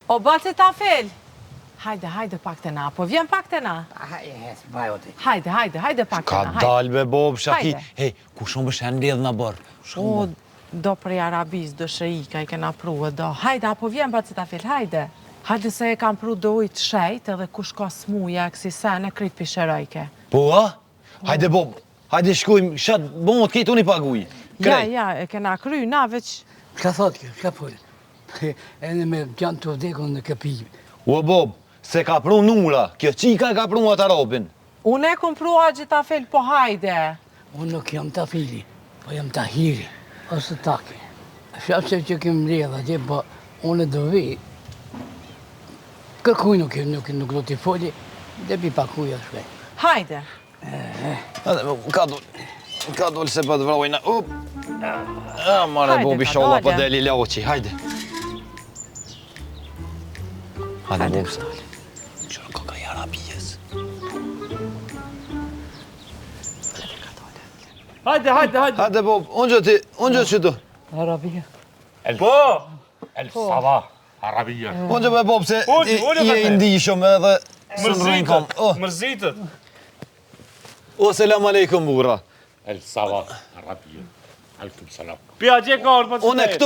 O baci ta fel. Hajde pak të na, po vjen pak të na. Hajde pak të na. Ka dal me bob, Shaki. Hej, ku shumë është e ndjedh në bërë? O, do prej Arabis, do shëika, i kena pru e do. Hajde, apo vjen baci ta fel, hajde. Hajde se e kam pru do ujtë shejt edhe kush ka smuja, kësi sen e kryt pisherojke. Po, a? Hajde bob, hajde shkujmë, shatë bomot kejtë unë i paguj. Ja, e kena kry, na veç... Ka thot kjo, ka pullë. E në me gjanë të vdekun në këpijë. O, bob, se ka pru nura, kjo qika e ka pru atë Arabin. Unë e kom pru agje ta fel, po hajde. Unë nuk jam ta fili, po jam ta hiri, ose taki. Shapse që kem mledh atje, po unë do vi. Kërkuj nuk do t'i foli, dhe pi pakuja shpej. Hajde. Ka dole se për të vrojna. Mare bobi sholla për deli lauqi, hajde. Hajde bobse. Qërë ka i Arabijes. Hajde. Hajde bob, unë gjë që tu. Arabia. Po! El sabah, Arabia. Unë gjë me bob se i e indishëm edhe së në rëjnë kam. Mërzitët. O, selam aleikum, bura. El sabah, Arabia. Alkum salam. Pia gje ka orë, po të Unë e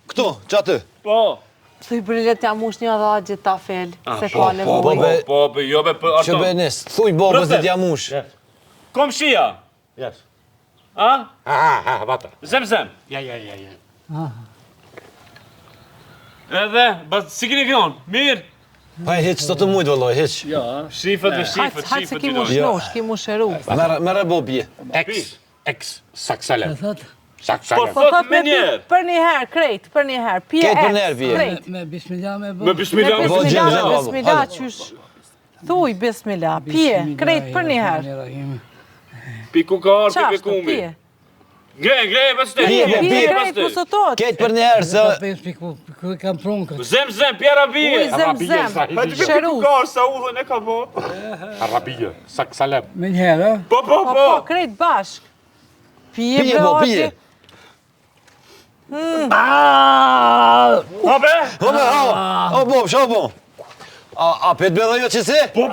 këto, që aty. Po. Thuj brillet jam ush një dhe agje ta fel, se ka nevoj. Po, jo be për Që be nis, thuj bobës dhe t'jamush. Komshia. Yes. A? Bata. Zem. Ja. Edhe, si kini kënon, mirë? Pa e heq të të mujtë, vëlloj, heq. Ja. Shifët. Hajtë se ki mu shnosh, ki mu shëru. Mere bobje. Ex. Saksalem. Ka thot, Po thot me njerë. Për një herë, krejt, për një herë. Pje Krejt për eks, njerë, pje. krejt. me bismillah me bo. Me bismillah. Bo gjem, gjem, Bismillah, hajde. qysh. Thuj, bismillah, pje, krejt për një herë. Piku ka orë, Qashtë, piku kumi. pje. Gre, pas të. Pje, Krejt pusotot. Ketë për njerë, se... Ka pes piku, kam prunë këtë. Zem, pje Arabia. Uj, zem. Pa të piku Shërus. ka orë, sa udhën e ka bo. Arabia. Saksalem. Me njëherë, Po. Po, krejt bashk. Pje, Pje, bo, pje. Ha be? O, bob, sho, bo. A petë bedhe jo që si? Po.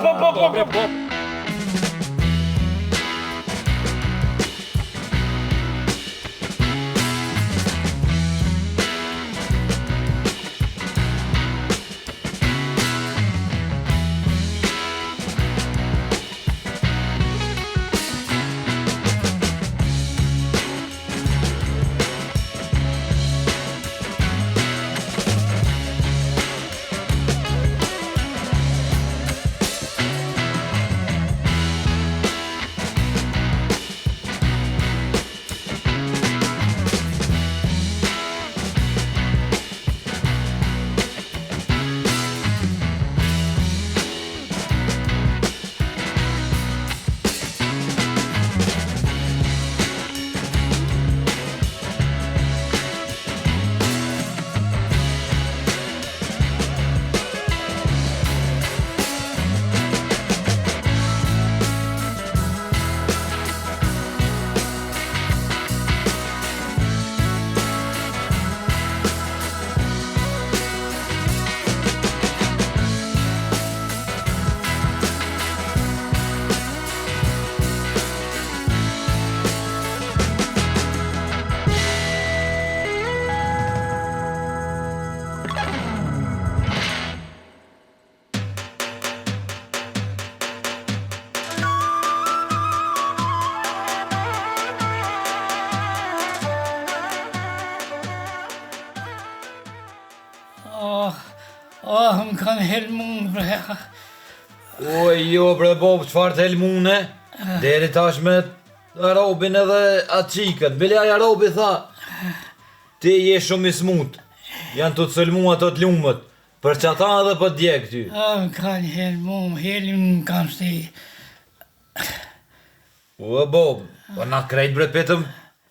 më kanë helmun, bre. O, jo, bre, bob, qëfar të helmune? Deri tash me Arabin edhe atë qikët. Belaj Arabi tha, ti je shumë i smut. Janë të cëlmu ato të lumët. Për që ata edhe për djekë ty. Më kanë helmun, helim më kanë shti. O, bob, po na krejt bre petëm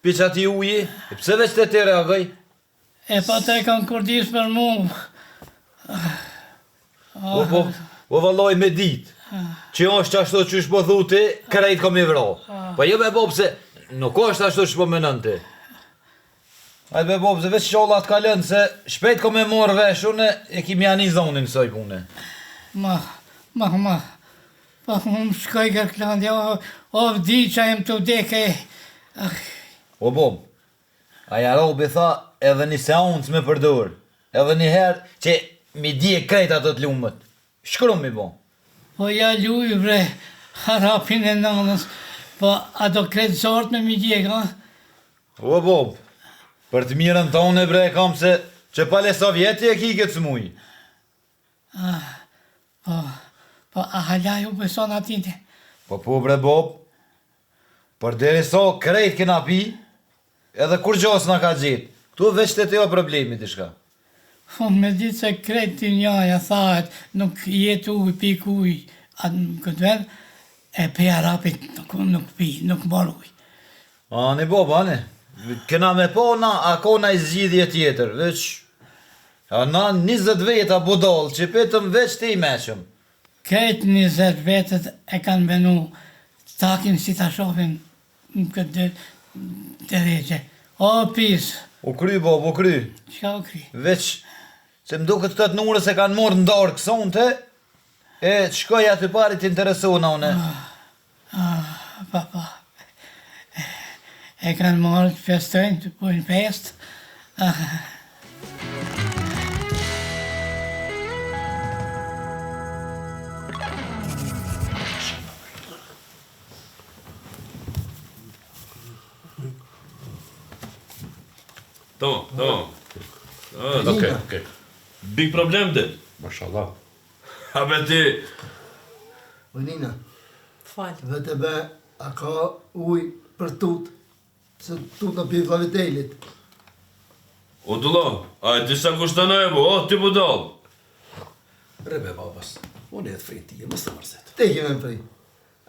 pi që ati uji. E pse veç të te reagoj? E pa te kanë kurdis për mu. O, bob, o valloj me ditë. Që është ashtu që shpo thu ti, krejt kom i vro. Po jo me bob se nuk është ashtu që shpo menën ti. Hajde be Bob, se veç qolla të kalën, se shpejt ko me morë vesh, une e kimi ani zonin kësaj pune. Ma. Pa më shkoj Gërklandja, o vdi që jem të vdeke. O Bob, aja robi tha edhe një seancë me përdor, edhe një herë që mi dje krejt ato të lumët. Shkru mi bo. Po ja luj bre, harapin e nanës, po ato kretë sort me mi djek, ha? O Bob, për të mirën tonë bre kam se që pale Sovjeti e ki këtë smuj. Po a hala ju beson atinte? Po bre Bob, për deri so krejt kena pi, edhe kur gjohës nga ka gjitë. Tu veç të teo problemi të shka. Unë me ditë se kretë të njaja thahet, nuk jetu uj, pik uj, atë në këtë vend, e pe arapit nuk pi, nuk mor uj. Ani Bob, ani, kena me po na, ako na i zgjidhje tjetër, veç, a na 20 veta budol, që petëm veç të i meqëm. Kretë 20 vetët e kanë benu takin si ta shofin në këtë të regje. O pis, U kry Bob, u kry. qka u kri? Veç, se më duket këtë nurës e kanë morë ndarë kësonte, e të shkoj aty pari të interesona une. Pa. E kanë marrë të festojnë, të pojnë fest. Tamam. Okej. Big problem de. Mashallah. Ha be ti. Nina, Fal. vete be, a ka uj për tut, se tut në pi vlavitelit. O dullo, a e disa kushtana e bo, o ti budal. Rebe babas, unë e të frejti, mos të mërzet. Te kime më fri.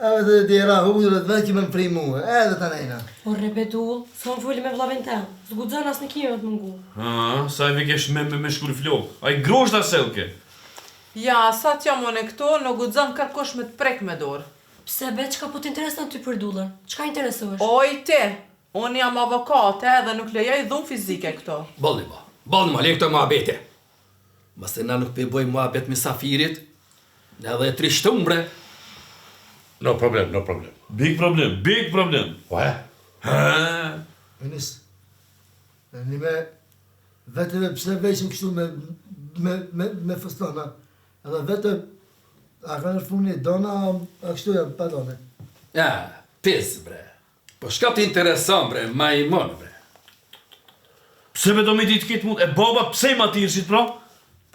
Edhe të dira hudrët, dhe kime më fri muë, edhe të nejna. O rebetull, s'kom fulli me vlavin tem, s'gudzon as në kime të mungu. Sa e vikesh me shkull flok. A i grosht a selke. Ja, sa t'jam unë këto, në gudzon kërkosh me të prek me dorë. Pse be, qka po t'intereson ty për dullën? Qka interesohesh? Oj ti, unë jam avokate dhe nuk lejoj dhunë fizike këto. Balni ma, le këto ma abete. Mase na nuk pëjboj ma abet me safirit, edhe e trishtum bre. No problem. Big problem. Po e? Minis, një me, vetëve pse veqim kështu me fëstona, edhe vetë, a ka në funi, dona, a kështu jam, pa done. Ja, pis bre. Po shka t'intereson bre, ma i mon bre. Pse me do me ditë këtë mund, e baba pse i ma tirësit pra?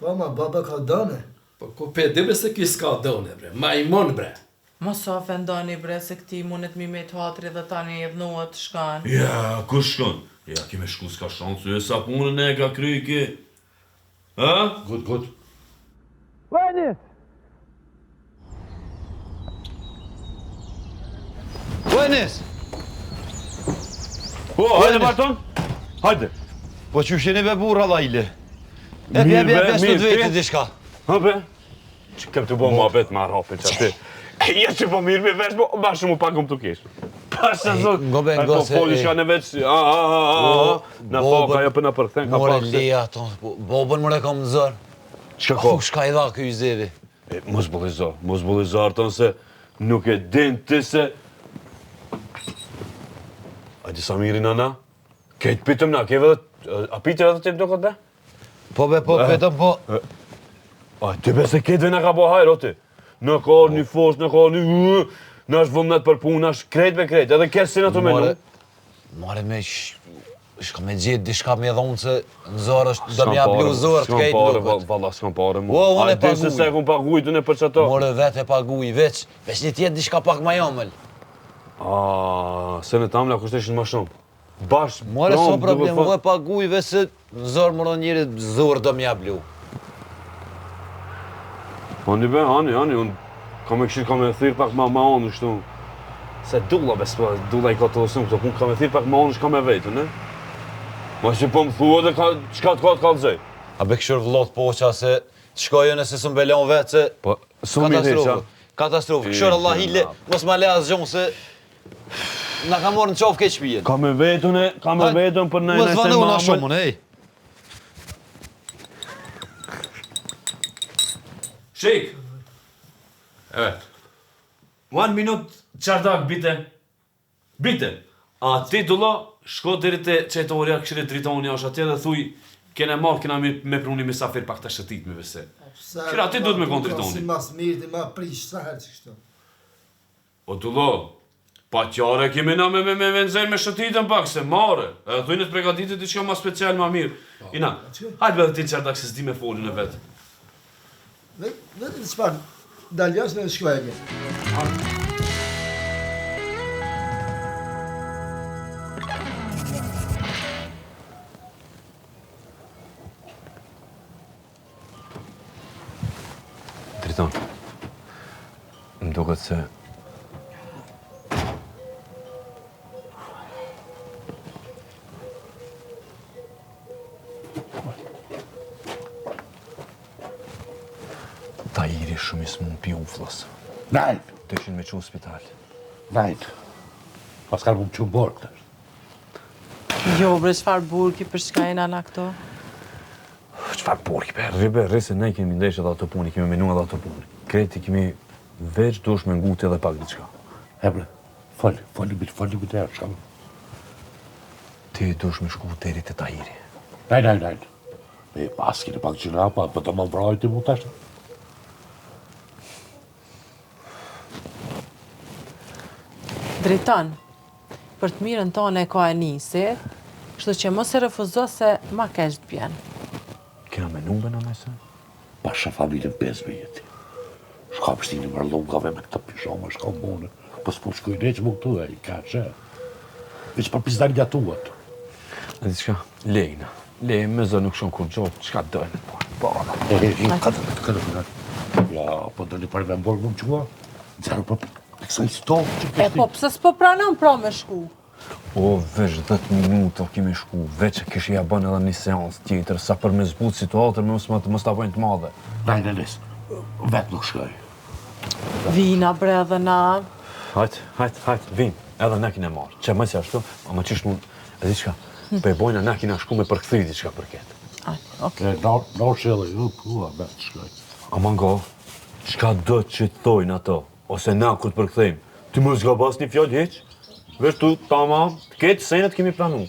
Po ma, baba ka done. Po ku pe dibre se ki s'ka done bre, ma i mon bre. Mos o ofendoni bre se këti mundet mi me të hatri dhe tani e dhënohet shkan. Ja, ku shkon? Ja, kime shku s'ka shansu, e sa punën e ka kry ki. Ha? Good. Buenis! Po, hajde Marton? Hajde. Po që shini be burra lajli. Mirë, be, mirë, vetë ti? dishka. Ha be? Që kem të bo ma bet ma rapi që ati. Ja që po mirë me vesh, po bashkë mu pakum të kesh. Pasha zot. Ngobe, Ai, po foli shka në veç. Na po, ka jo për në përthen, ka More pak se. leja ton, bobën more kam në zërë. Qka ko? Shka i dha këj zevi. Mos bullizar ton se nuk e din ti se. A di sa mirin ana? Kejt pitëm na, keve dhe, a pitër edhe ti më do këtë be? Po be, po, petëm, po. A, ti be se kejtve na ka bo hajrë, o ti. Në ka një fosh, në ka një... Në është vullnet për punë, në është krejt me krejt, edhe kesin ato me nu. More me shka me gjithë dishka me dhonë se në zorë është do mja blu zorë të kejtë lukët. Valla, s'kam pare mu. Ua, unë e A, di se se kum pagujt, unë e për qëto. More vetë e paguj, veç një tjetë dishka pak ma jamëll. A, se në tamla kushteshin ma shumë. Bash, More s'o problem, mu e paguj, veç se në zorë më njëri zorë do mja blu. Ani be, ani, unë kam e këshirë, kam e thirë pak ma onë, shtu. Se dulla bespa, dulla i ka të lësëm këto punë, kam e thirë pak ma onë, shka me vetë, ne? Ma që po më thua dhe qka të ka të kalëzej. A be këshur vlot poqa se të shkojë nëse së mbelon vetë se... Po, së mi heqa. Katastrofë, këshur Allah hile, mos ma le asë gjonë se... na ka morë në qafë keq pijet. Ka me vetën për Mos vanu na shumë, ej. Shik. Evet. 1 minut çardak bite. Bite. A ti dullo shko deri te çetoria këshillit dritoni është atje dhe thuj kena marrë kena me pruni misafir pak të shëtit me vese. Kira ti duhet me kon dritoni. Si mas mirë ti ma prish sa herë që kështu. O dullo, pa qare kemi na me nxjerr me shëtitën pak se marre. Edhe thuj në të përgatitit diçka ma special ma mirë. Ina, hajtë bëdhe ti çardak se s'di me folin e vet. Vetë të çfarë daljas në shkojë. Driton, më duket se Tahiri shumë i s'mund pi uflës. Nein, Të ishin me që spital. nein. Was kann man zum Bord? Jo, bre, çfarë burki për çka jena na këto? Çfarë porki be? Rri se ne kemi ndeshë edhe ato puni, kemi menu edhe ato puni. Kreti kemi veç dush me nguti edhe pak diçka. Hebre, falli mit der Scham. Ti dush me shku deri te Tahiri. Nein. Me paski në pak qëra, pa të më vrajt i mu tash. Driton, për të mirën tonë e ka e nisi, kështu që mos e refuzo se ma keq të bjen. Kena menu be në mese? Pasha familjen 5 vjeti. Shka pështini mërë lungave me këta pishama, shka mune. Pës po shkoj ne që mu këtu e i ka që. Veç për pizdari gjatuat. Dhe diçka, lejna. Lej, me zë nuk shumë kur gjopë, qka dojnë? Ja, po do një parve më borë më më qua. Nëzërë për kësaj stofë që E pështi. po, pëse s'po pranon pra me shku? O, veç 10 minuta kemi shku, veç e kishë ja bën edhe një seans tjetër, sa për me zbut situatër me mos ta bojnë të madhe. Nein, vetë nuk shkoj. Vina bre dhe na. Hajt, vim, edhe ne kine marrë. Që mësja ashtu, ama qish mund, e diçka, pe bojna ne kina shku me përkthri diçka për ketë. Në shëllë, vetë shkoj. Ama nga, qka do që të thojnë ato, ose na kur të përkthejmë, ti më zgabas një fjallë heq, veç tu tamam, të ketë senet kemi pranu.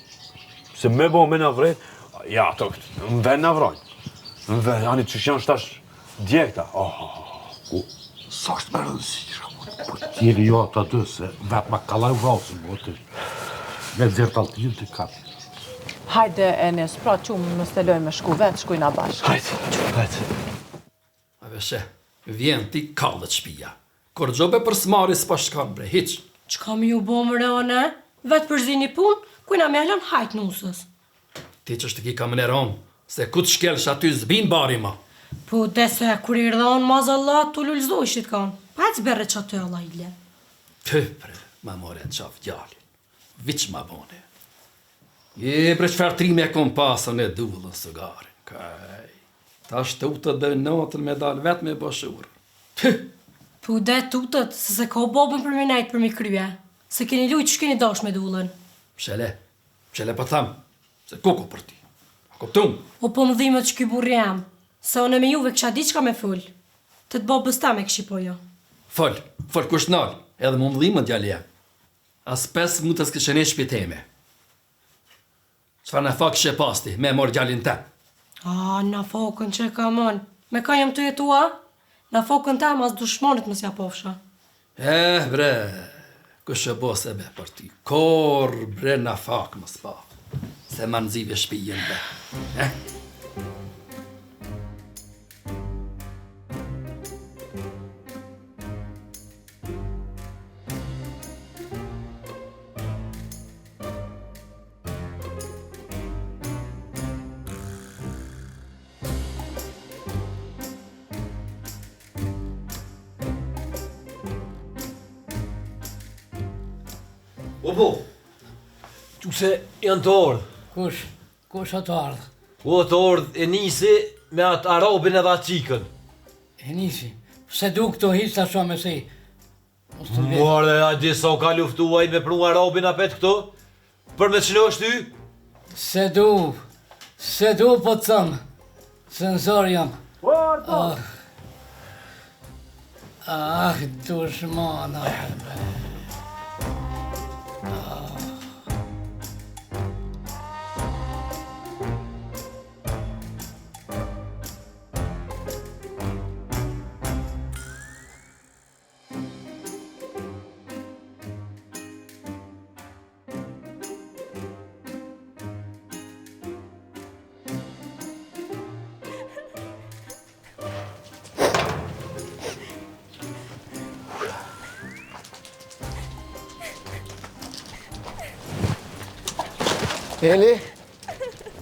Se me bo me në vrejt, ja, ato këtë, më ven në vrojnë. Më ven, ani që janë shtash djekta. Sa është me rëndësi, për tjeri jo ato dy, se vetë ma kalaj vrasën, më të me dzirë taltin të kapë. Hajde, Enes, pra qumë më steloj me shku vetë, shkujna bashkë. Hajt. A veshe, vjen ti kallët shpia. Kur gjobe për smari s'pa shkan bre, hiq. Çka mi u bo më rëne? Vetë për zini pun, kujna me alon hajt nusës. Ti që është ki kam në ronë, se ku të shkelsh aty zbin bari ma. Po dese, kur i rëdhon mazallat, tu lullzojshit kanë. Pa e të berre që aty alla ile. Ty, bre, ma more në qaf gjallin. Viq ma bone. Je, bre, qëfar trime e kom pasën e dullën së garin. Kaj, ta shtutët dhe natën me dal vetë me bashurë. Ty, Po de tutët, se ka bobën për me nejtë për mi krye. Se keni lujt që keni dash me dullën. Pshele pa tham, se koko për ti. A kuptum? O po më dhimet që ky burri jam. Se one me juve kësha diqka me full. Të të babës ta me këshi po jo. Fol kush nal, edhe më mdhimë djali jam. As 5 minuta s'këshën e shpiteme. Qfar në fak shë pasti, me mor djalin te. A, na fokën që ka mon. Me ka jem të jetua? Na fokën ta mas dushmonit më s'ja pofsha. Bre, kush e bo se be për ti. Kor, bre, na fak më s'pa. Se ma nëzive shpijen be. O po, që se janë të ardhë. Kush atë ardhë? O të ardhë e nisi me atë arabin edhe atë qikën. E nisi, se du këto hista shumë me si. More, a di sa ka luftuaj me pru Arabin apet këto? Për me qënë është ty? Se du po të thëmë, sensor jam. Dushmana.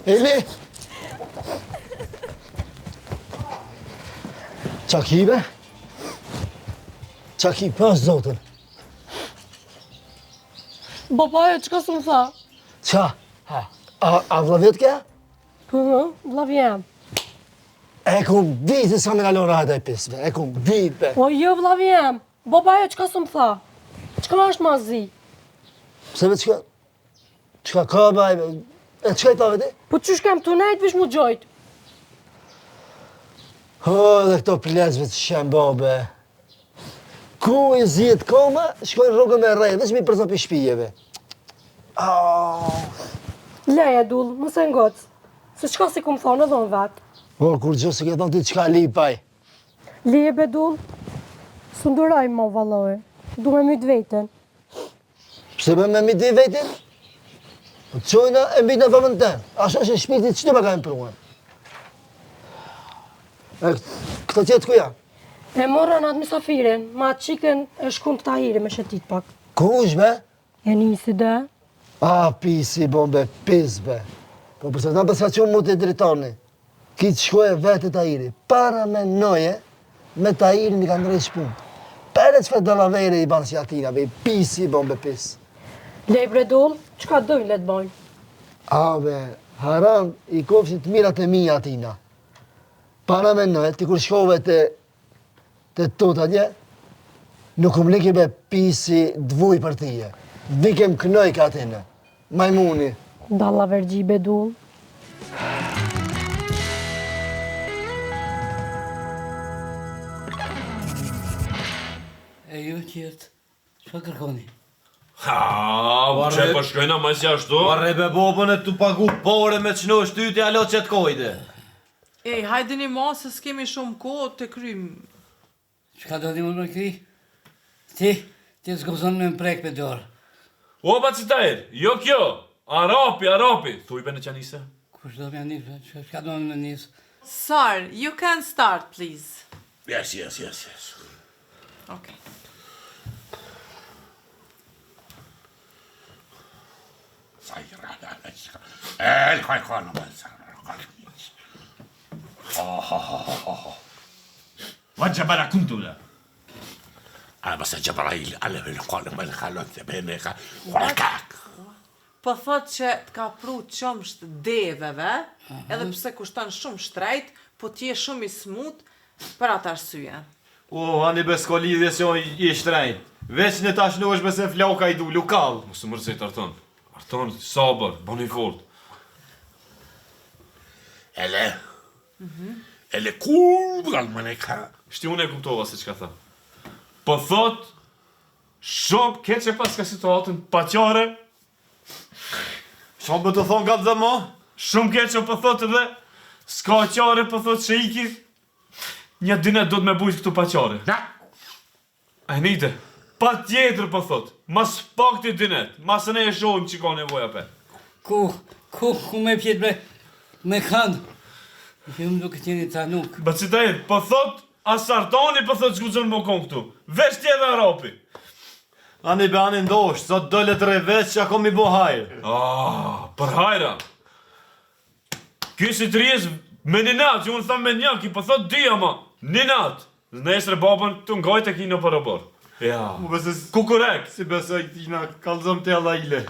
Eli? Qa ki be? Qa ki pas zotën? Babaja, çka s'm tha? Qa? A vllavet ke? Vllav jam. E kum ditë sa me kalon rajta e pisve, e kum ditë. Po jo vllav jam. Babaja, çka s'm tha? Çka është mazi? Pse me çka ka baj, e çka i tave ti? Po çysh kam tu nejt vish mu gjojt? Dhe këto plezve të shem babe. Ku i zjet koma, shkojnë rrugën me rrejt, veç mi përza për shpijeve. Leja dull, mëse ngoc. Se çka si kum thonë edhe unë vetë. O, kur gjo se ke thonë ti çka lipaj. Leje be dull, së nduraj ma valloj. Du me myt veten. Pse me myt vetin? Qojna e mbyt në vëmën ten. Ashtë është e shpirtit që të me ka impruan. Këto tjetë ku ja? E morën atë misafirin, ma atë qikën e shkun të tahiri me shetit pak. Ku është be? E nisi dhe. Pisi, bombe, pis be. Po përse të në përsa që mu të dritoni. Kitë shkoj e vetë të tahiri. Para me noje, me tahiri mi ka ndrej shpun. Pere që fe dolavere i banë si atina, be, pisi, bombe, pis. Lej bredull, qka dojnë le të bojnë? Be, haram i kofshin të mirat e mija atina. Para me noje, ti kur shkove të tot atje, nuk më liki be pisi dvuj për tije. Vikem kënoj ka atine. Majmuni. Dalla vergji bedull. E ju tjetë, që kërkoni? Që për shkojna ma si ashtu? Barre be bobën e të pagu pore me qënë është ty të alo që të kojde. Ej, hajde një ma se s'kemi shumë kohë të krymë. Qka do t'i më në kri? Ti s'gozon me më prek për dorë. O, ba citajr, jo kjo, Arapi, thuj be në qanise. Kush do me njësë, qka do me njësë? Sir, you can start, please. Yes. Okay. وجبل كنت له بس جبرائيل قال له قال ما خلت بينك وكاك Po thot që t'ka pru qëmsht deveve, edhe pse kushton shumë shtrejt, po t'je shumë i smut për atë arsye. O, ani be s'ko lidhje se i shtrejt. Veç në tash në është bese flauka i du, lukall. Mësë mërëzit Arton, sabër, bani fort. ele kurgal më ne ka Shti unë e kuptova se qka tha. Po thot, shumë keqe pas ka situatën paqare. Shumë më të thonë gatë dhe ma? Shumë keqe po thot edhe, s'ka qare po thot që iki, një dinet do të me bujt këtu paqare. A njëte, pa tjetër po thot, mas pak të dinet, mas ne e shohim që ka nevoja pe. Ku me pjetë me kanë? Ju më duke tjeni ta nuk. Bacitajr, po thot, asartoni po thot që guzon më kon këtu. Vesh tjetë Arapi. Ani be ani ndosh, sot dole të reveç që ako mi bo hajrë. Për hajra. Ky si të rjes me një natë, që unë thamë me njaki, po thot dy ama, një natë. Nesër babën të ngajt e kino për obor. Ja, kukurek. Si besoj tina kalzëm të alla ile.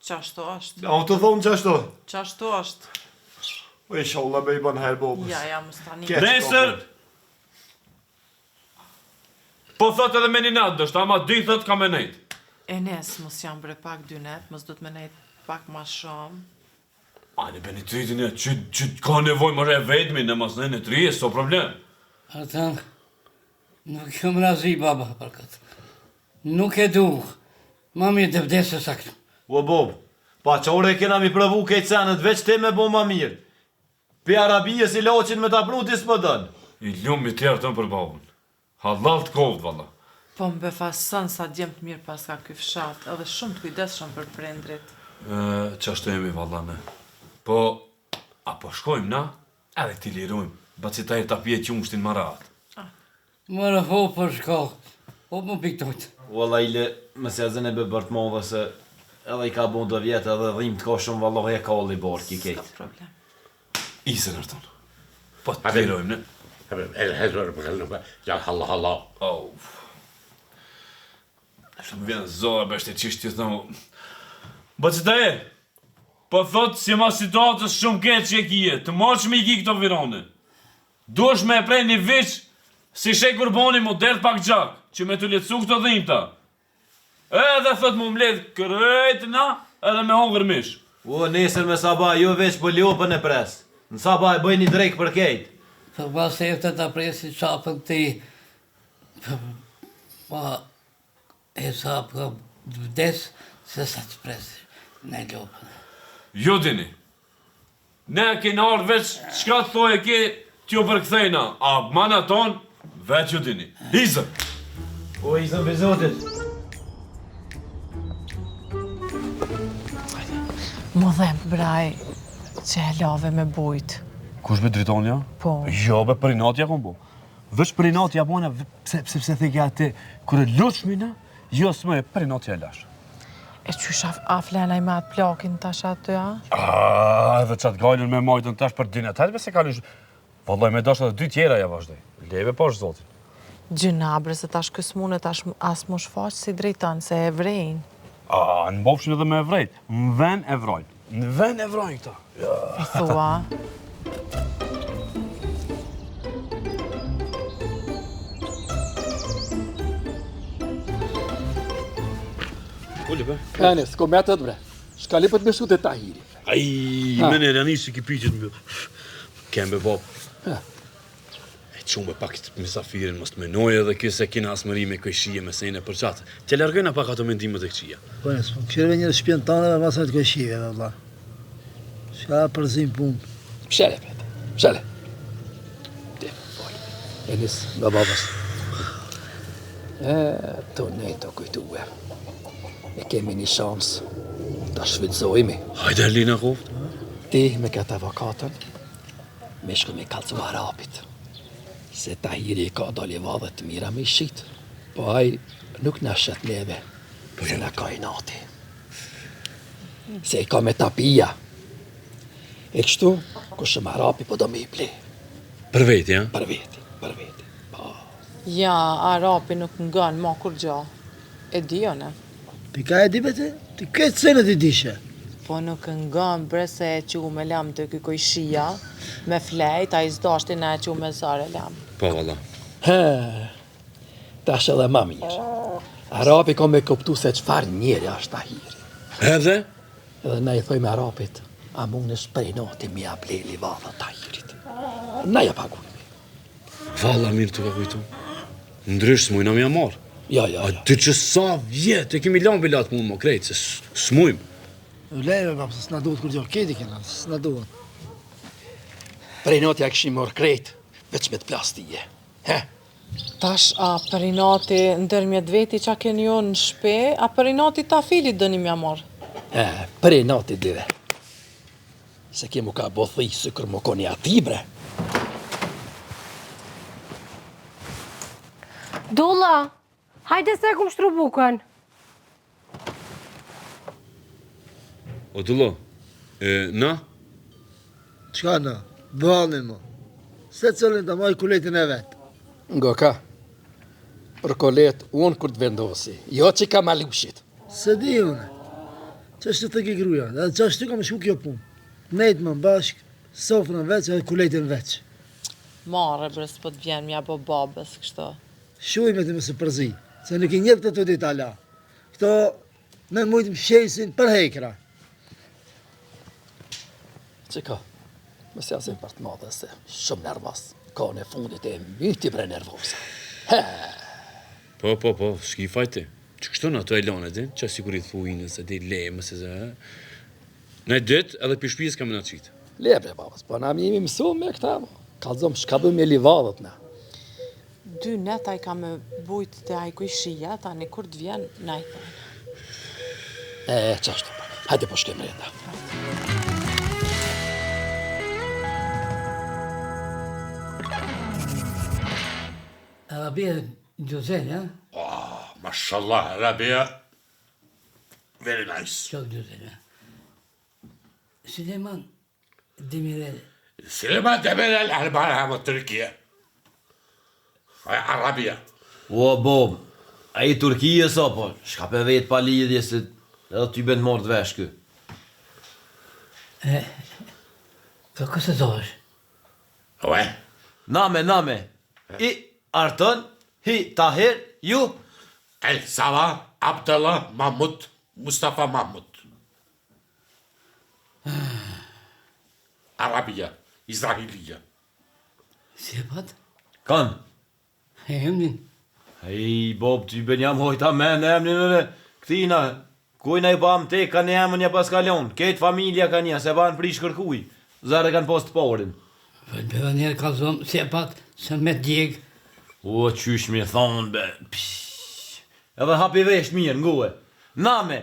Qashtu është. A të thonë qashtu? Qashtu është. O isha Allah me i ban hajrë bobës. Ja, mos tani. Nesër, Po thot edhe me një natë dështë, ama 2 thot ka me nejt. Enes, mos jam bre pak 2 net, mos do të me nejt pak ma shumë. Ani be një tritin e që ka nevoj më re vetëmi në mas në 3, s'o problem. Artan, nuk jam razi baba për këtë. Nuk e du. Mami të vdesë saktë. O Bob, pa qore kena mi prëvu kejtë senët, veç ti me bo ma mirë. Pe Arabijës i loqin me ta pru ti s'pë dënë. I lumë i tjerë tënë për babun. Halal të kovët, valla. Po më befason sa djem të mirë pas ka ky fshat, edhe shumë të kujdesshëm për prindrit. Qashtu jemi, valla, ne. Po, apo shkojmë na, edhe ti lirojmë. Baci ta i ta pje qumshtin marat. Mërë ho për shko. Ho më piktojtë. Valla ile, me se zën e be bërt modhe se edhe i ka bon 2 vjetë edhe dhim të ka shumë vallohi e ka olli borë ki kejtë. S'ka problem. Isën arton. Po të lirojmë, ne. Ja, halla. Au. Shumë vjen zora bështë e qishtë të thëmë. Baci ta e, po thotë si ma situatës shumë ketë që e kije, të marrë që me i ki këto virone. Duesh me e prej një vich, si shekur boni mu dert pak gjak, që me të letësu këto dhimta. Edhe thot mu mbledh kërëjtëna, edhe me hongër mish. O, nesër me sabah, jo veç për liopën e pres. Në sabah e bëj një drejkë për kejtë. Për pas e të të presi qapën ti. Pa e sapë ka vdes, se sa të presi në lopën. Jo dini. Ne kena ardhë veç, qka të thoj e ke t'ju përkthejna, a mana ton, veç ju dini. Izë! O, izën për zotit. Mu dhem braj që e lave me bujt. Kush be dritonja? Po. Jo be për inatja kom bo. Veç për inatja bona, pse thekja ti, kër e lushmina, jo s'me për inatja e lash. E qysh a flenaj me atë plakin tash aty, a? Edhe qatë gajlën me majtën tash për dinetajtve se kalush. Vallaj me dash edhe 2 tjera ja vazhdoj. Leve pash zotin. Gjynabre se tash kësmune tash as mu shfaq si drejton se e vrejnë. Në bofshin edhe me evrejt. Në ven evrojnë. Në ven evrojnë këta. I thua. Kulli be. Enes, ko me atët bre. Shkali për të mëshu të Tahiri. Ai, mene reanishi ki pyqet më. Kembe bab. E qumë pak të misafirin, mos të menoj edhe kjo se kina asmëri me kojshije me sejnë për qatë. Që largojna pak ato mendimet e këqia. Po nësë, po këshirëve njërë shpjen tane dhe masën të këshive, dhe vla. Shka përzim punë. Pshele, pete. Pshele. Dhe, folë. Enes, nga babas. To ne të kujtue. E kemi një shansë. Ta shvidzojmi. Hajde Erlina koft. Ti me këtë avokatën, me shku me kalcu Arapit. Se Tahiri ka dali vadhe të mira me shqit, po aj nuk në shet neve, se në ka i nati. Se i ka me tapia. E kështu, ku shumë Arapi po do me i ple. Për veti, ja? Për veti, për veti. Pa. Ja, Arapi nuk ngan ma kur gjo. E di jo, ne? Pika e di bete? Ti këtë senet i dishe. Po nuk ngan bre se e qu me lam të këj kojshia, me flejt, a i zdashti në e qu me zare lam. Po, valla. Tash edhe ma mirë. Arapi ka me kuptu se qfar njeri është Tahiri. Edhe? Edhe na i thoj me Arapit, a mund në shprej noti mi a bleli vadha Tahirit. Na ja pagujme. Valla mirë të ka kujtu. Ndrysh s'mujna mi a marë. Ja. A ty që sa vjetë, e kemi lanë bilat mund më krejtë, se s'mujmë. Lejve, bab, se s'na duhet kur gjo, kedi kena, s'na duhet. Prej noti a këshim morë krejt, veç me të plastije. Tash, a përinati ndërmjet veti që a keni jo në shpe, a përinati ta filit dëni mja morë? Prej noti dyve. Se kemu ka bothi së kër më koni ati, bre. Dulla, hajde se kum shtru bukën. O dullo, na? Qka na? Bëhanin mo. Se cëllin të maj kuletin e vetë. Nga ka, për kolet unë kur të vendosi, jo që ka malushit. Se di une. Qështu të ki gruja, dhe qështu ka me shku kjo punë. Nejtë më bashkë, sofrën veç edhe kuletin veç. Mare bre s'po të vjen mja bo babës kështu. Shuj me të më së përzi, se nuk I njep të detala. Këto me mujtë më shesin për hekra. Që ka? Më se asë për të madhe se shumë nervos. Ka në fundit e myti bre nervosa. Po, shki fajti. Që kështu në ato e lanë, din? Që sigurit fujnë, se di lemë, se zë, Në dytë edhe për shpijës kam në qitë. Le bre babas, po na jemi mësu me këta, kalzom shkabëm me livadët na. 2 neta I ka me bujt të ajku I shia, tani kur të vjen, najtë. Qashtu, hajde po shkem renda. Arabia Gjozeli, ha? Oh, mashallah, Rabia. Very nice. Çok güzel, ha? Süleyman Demirel. Süleyman Demirel Albania më Turkia. Arabia. O, Bob, a I Turkije sa po, shka pe vetë pa lidhje se edhe ty bënd morë të vesh kë. Kako se zoveš? Ue? Name. I Arton, hi Tahir, ju? El Sava, Abdullah Mahmut, Mustafa Mahmut. Arabia, İsrailiye. Sepat? Kan? Emrin. Hej, Bob, ty bën jam hojta men emnin edhe këtina. Kujna I pam te ka një emën një paskalon. Ketë familja ka një, se ban prish kërkuj. Zare kanë post porin. Bëra njerë kalzom sepat se me djeg. O, qysh mi thonë, be. Psh. Edhe hapi vesh mirë, nguhe. Name,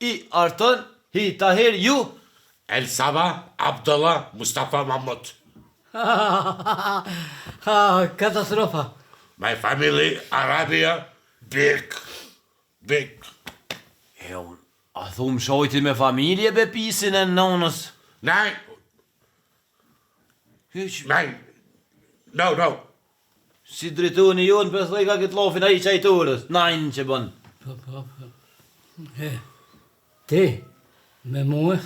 I Arton, hi Tahir, ju? El Sava, Abdullah, Mustafa Mahmut. Katastrofa. My family, Arabia, big. E unë, a thum shojti me familje be pisin e nonës? Nein, Hyq, nein. No. si drituni ju në pësoj ka këtë lofin a I qajturës, najnë që bën. Po. Ti, me muë,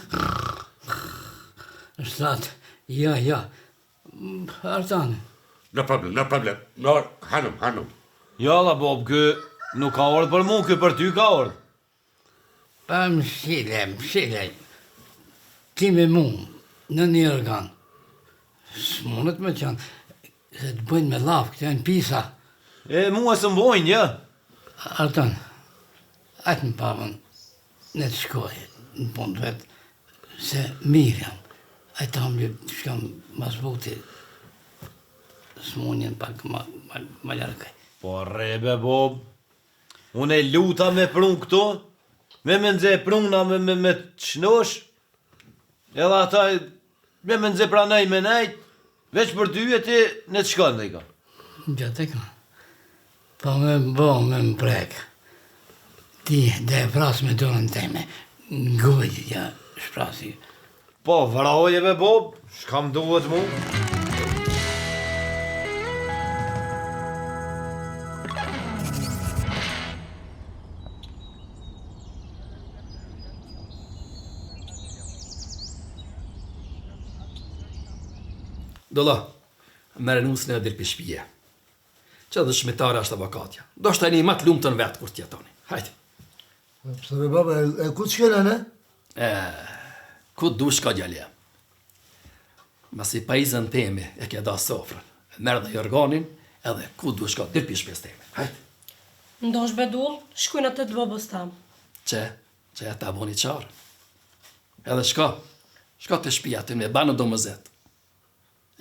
shtat, ja. Artan, No problem. No, hanum. Jalla, Bob, kë nuk ka ordë për mu, kë për ty ka ordë. pa mshile. Ti me muë, në një organ. S'monët me qanë, se të bëjnë me lafë, këtë janë pisa. E mu e së mbojnë, ja. Artan, atë më pavën, në të shkoj, në punë vetë, se mirë jam. A ta më shkam mas buti, s'monjen pak ma ljarkaj. Po rebe, Bob, unë e luta me prun këto, me nëzhe pruna me të shnosh, edhe ata me nëzhe pranaj me nejt, veç për ty e ti në të shkën dhe I ka. Gjatë e ka. Pa me bo me më prek. Ti dhe e pras me dorën teme, ngujt ja shprasi. Po, vrajeve, Bob, shkam duhet mu. Dolla, merë nusën e dirë për shpije. Që dhe shmitare është avokatja. Do shta një matë lumë të në vetë kur t'jetoni. Hajde. Pse be baba, e ku të shkena, ne? Ku du shka gjalje? Masi pajizën temi e ke da sofrën. Merë dhe jorganin edhe ku du shka dirë për shpjes temi. Hajde. Ndosh bedull, shkujnë atë të bobës tam. Që e ta boni qarë. Edhe shka të shpija të me banë do më zetë.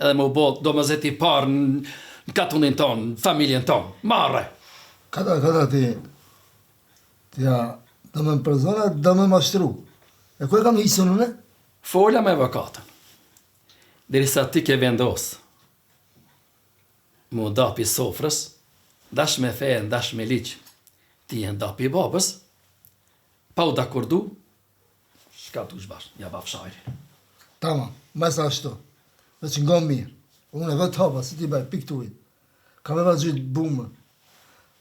Edhe më bo do më zetë I parë në katunin tonë, në familjen tonë. Marre! Kada ti... Ja, do me më përzona, do me mashtru. E ku e kam hisën unë? Folja me avokatën. Derisa ti ke vendosë. Mu dapi sofrës, dash me fe, dash me liqë. Ti e ndapi babës, pa u dakordu, shka tu shbash, ja bafshajri. Tamam, mes ashtu. Veç nga mirë. Unë e vetë hapa, si ti baj, piktuit. Ka me vazhjit bumë.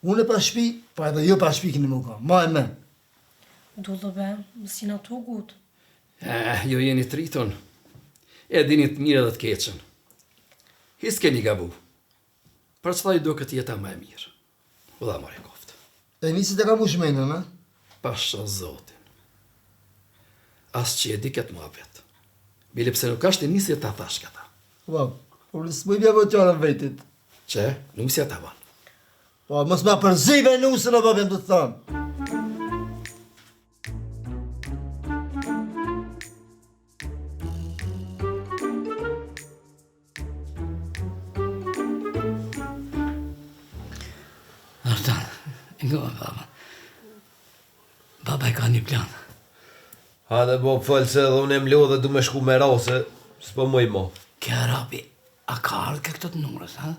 Unë e pa shpi, pa edhe jo pa shpi kini më ka. Ma e men. Du dhe be, mësina të ugut. Jo jeni triton, e dini të mirë dhe të keqen. His keni gabu. Për çfarë do këtë jeta më e mirë? U dha marrë koftë. E nisi të ka mu shmenën, a? Pasha zotin. As që e di këtë mua vetë. Bile pse nuk ashtë e nisi e ta thash këta. Po, por s'mu i bja vëtjara vetit. Që, nuk si ata banë. Po, mos ma përzive nusën o babem të thanë. Artan, nga baba. Baba e ka një plan. Hade Bob falë se edhe unë e mlo dhe du me shku me rase, s'po më i mo. Kja rabi, a ka ardhë ke këto të numërës, ha?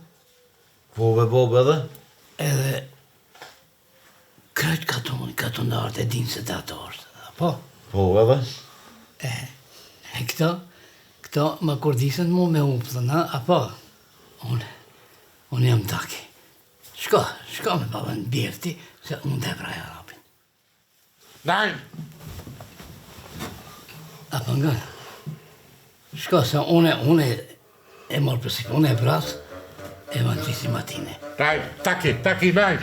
Po ve Bob edhe? Edhe krejt ka të ndartë e dinë se të ato është. Po, Po edhe? e këto më kurdisën mu me upëllën, ha? Apo, unë jam taki. Shko me babën bjerti, se unë të e praja rapin. Daj! Apo nga, shko se unë e morë përsi, unë e vras, e më në qisi matine. Daj, taki, daj!